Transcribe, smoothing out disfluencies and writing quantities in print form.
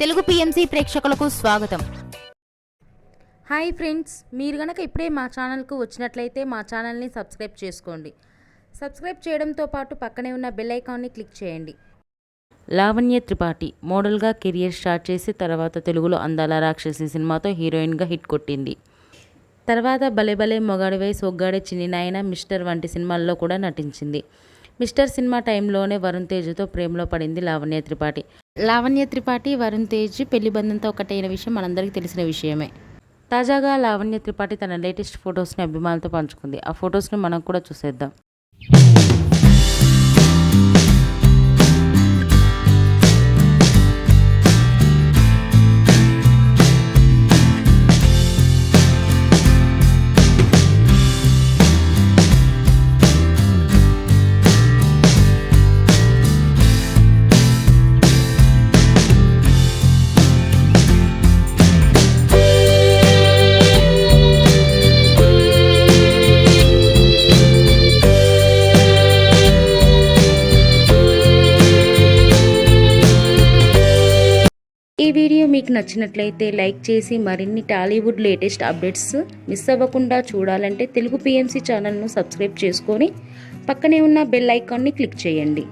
Telugu PMC ప్రేక్షకులకు స్వాగతం. Hi friends, మీరు గనక ఇప్పుడే మా ఛానల్కు వచ్చినట్లయితే మా ఛానల్ని సబ్స్క్రైబ్ చేసుకోండి. సబ్స్క్రైబ్ చేయడంతో పాటు పక్కనే ఉన్న బెల్ ఐకాన్ని క్లిక్ చేయండి. లావణ్య త్రిపాఠి మోడల్గా కెరియర్ స్టార్ట్ చేసి తర్వాత తెలుగులో అందాల రాక్షసి సినిమాతో హీరోయిన్గా హిట్ కొట్టింది. తర్వాత భలే భలే మొగాడివై సొగ్గాడే చిన్ని నాయన, మిస్టర్ వంటి సినిమాల్లో కూడా నటించింది. మిస్టర్ సినిమా టైంలోనే వరుణ్ తేజ్తో ప్రేమలో పడింది లావణ్య త్రిపాఠి. లావణ్య త్రిపాఠి, వరుణ్ తేజ్ పెళ్లి బంధంతో ఒకటైన విషయం మనందరికీ తెలిసిన విషయమే. తాజాగా లావణ్య త్రిపాఠి తన లేటెస్ట్ ఫొటోస్ని అభిమానులతో పంచుకుంది. ఆ ఫొటోస్ని మనం కూడా చూసేద్దాం. ఈ వీడియో మీకు నచ్చినట్లయితే లైక్ చేసి మరిన్ని టాలీవుడ్ లేటెస్ట్ అప్డేట్స్ మిస్ అవ్వకుండా చూడాలంటే తెలుగు పిఎంసి ఛానల్ను సబ్స్క్రైబ్ చేసుకొని పక్కనే ఉన్న బెల్ ఐకాన్ని క్లిక్ చేయండి.